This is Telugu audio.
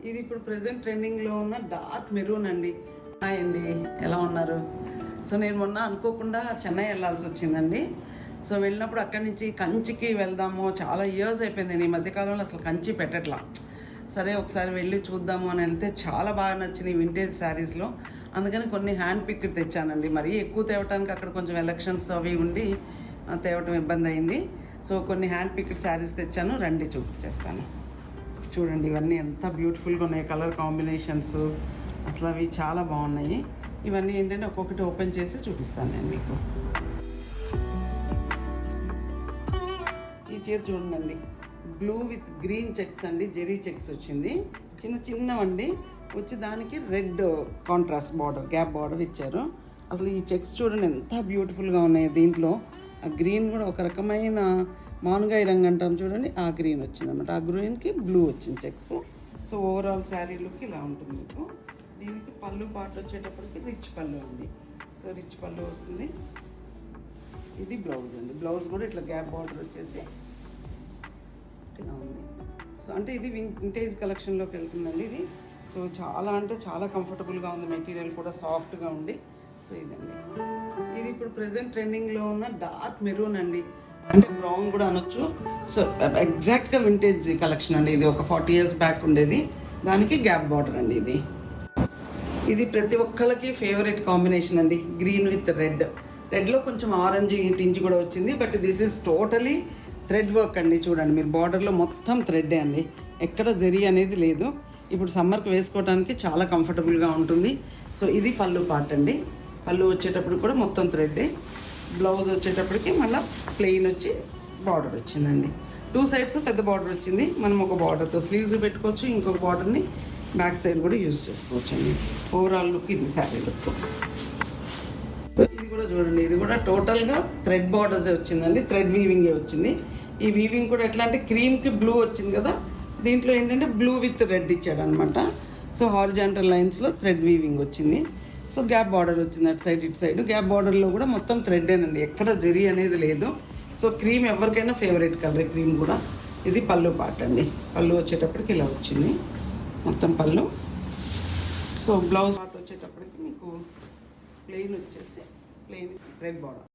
ఇది ఇప్పుడు ప్రెసెంట్ ట్రెండింగ్లో ఉన్న డార్క్ మెరూన్ అండి. హాయ్ అండి, ఎలా ఉన్నారు? సో నేను మొన్న అనుకోకుండా చెన్నై వెళ్ళాల్సి వచ్చిందండి. సో వెళ్ళినప్పుడు అక్కడి నుంచి కంచికి వెళ్దాము, చాలా ఇయర్స్ అయిపోయింది. నేను ఈ మధ్యకాలంలో అసలు కంచి పెట్టట్లా. సరే ఒకసారి వెళ్ళి చూద్దాము అని వెళ్తే చాలా బాగా నచ్చినాయి వింటేజ్ శారీస్లో. అందుకని కొన్ని హ్యాండ్ పిక్ తెచ్చానండి. మరీ ఎక్కువ తేవటానికి అక్కడ కొంచెం ఎలక్షన్స్ అవి ఉండి తేవటం ఇబ్బంది అయింది. సో కొన్ని హ్యాండ్ పిక్డ్ శారీస్ తెచ్చాను, రండి చూపించేస్తాను. చూడండి ఇవన్నీ ఎంత బ్యూటిఫుల్గా ఉన్నాయి, కలర్ కాంబినేషన్స్ అసలు అవి చాలా బాగున్నాయి. ఇవన్నీ ఏంటంటే ఒక్కొక్కటి ఓపెన్ చేసి చూపిస్తాను నేను మీకు. ఈ చీర చూడండి, బ్లూ విత్ గ్రీన్ చెక్స్ అండి, జెరీ చెక్స్ వచ్చింది, చిన్నవండి వచ్చి దానికి red contrast border, gap border ఇచ్చారు. అసలు ఈ చెక్స్ చూడండి ఎంత బ్యూటిఫుల్గా ఉన్నాయి. దీంట్లో ఆ గ్రీన్ కూడా ఒక రకమైన మానుగాయ రంగు అంటాం చూడండి, ఆ గ్రీన్ వచ్చింది అనమాట. ఆ గ్రీన్కి బ్లూ వచ్చింది checks. So overall sari look ఇలా ఉంటుంది మీకు. దీనికి పళ్ళు పార్ట్ వచ్చేటప్పటికి రిచ్ పళ్ళు ఉంది. సో రిచ్ పళ్ళు వస్తుంది. ఇది బ్లౌజ్ అండి. బ్లౌజ్ కూడా ఇట్లా గ్యాప్ బార్డర్ వచ్చేసి ఇలా ఉంది. సో అంటే ఇది వింటేజ్ కలెక్షన్లోకి వెళ్తుందండి ఇది. సో చాలా అంటే చాలా కంఫర్టబుల్గా ఉంది, మెటీరియల్ కూడా సాఫ్ట్గా ఉంది. సో ఇదండి, ఇది ఇప్పుడు ప్రెసెంట్ ట్రెండింగ్లో ఉన్న డార్క్ మెరూన్ అండి, అంటే బ్రౌన్ కూడా అనొచ్చు. సో ఎగ్జాక్ట్గా వింటేజ్ కలెక్షన్ అండి. ఇది ఒక 40 years బ్యాక్ ఉండేది. దానికి గ్యాప్ బార్డర్ అండి. ఇది ప్రతి ఒక్కళ్ళకి ఫేవరెట్ కాంబినేషన్ అండి, గ్రీన్ విత్ రెడ్. రెడ్లో కొంచెం ఆరెంజ్ టింజ్ కూడా వచ్చింది, but this is totally thread work అండి. చూడండి మీరు, బార్డర్లో మొత్తం థ్రెడ్డే అండి, ఎక్కడ జరీ అనేది లేదు. ఇప్పుడు సమ్మర్కి వేసుకోవడానికి చాలా కంఫర్టబుల్గా ఉంటుంది. సో ఇది పళ్ళు పార్ట్ అండి. పళ్ళు వచ్చేటప్పుడు కూడా మొత్తం థ్రెడ్డే. బ్లౌజ్ వచ్చేటప్పటికి మళ్ళీ ప్లెయిన్ వచ్చి బార్డర్ వచ్చిందండి. 2 sides పెద్ద బార్డర్ వచ్చింది. మనం ఒక బార్డర్తో స్లీవ్స్ పెట్టుకోవచ్చు, ఇంకొక బార్డర్ని బ్యాక్ సైడ్ కూడా యూజ్ చేసుకోవచ్చు అండి. ఓవరాల్ లుక్ ఇది శారీ లుక్. సో ఇది కూడా చూడండి, ఇది కూడా టోటల్గా థ్రెడ్ బార్డర్సే వచ్చిందండి, థ్రెడ్ వీవింగే వచ్చింది. ఈ వీవింగ్ కూడా ఎట్లా అంటే క్రీమ్కి బ్లూ వచ్చింది కదా, దీంట్లో ఏంటంటే బ్లూ విత్ రెడ్ ఇచ్చాడు అనమాట. సో హారిజాంటల్ లైన్స్లో థ్రెడ్ వీవింగ్ వచ్చింది. సో గ్యాప్ బార్డర్ వచ్చింది అటు సైడ్ ఇటు సైడ్. గ్యాప్ బార్డర్లో కూడా మొత్తం థ్రెడ్డేనండి, ఎక్కడ జరీ అనేది లేదు. సో క్రీమ్ ఎవరికైనా ఫేవరెట్ కలర్ క్రీమ్ కూడా. ఇది పళ్ళు పార్ట్ అండి. పళ్ళు వచ్చేటప్పటికి ఇలా వచ్చింది మొత్తం పళ్ళు. సో బ్లౌజ్ పార్ట్ వచ్చేటప్పటికి మీకు ప్లెయిన్ వచ్చేసి ప్లెయిన్ రెడ్ బార్డర్.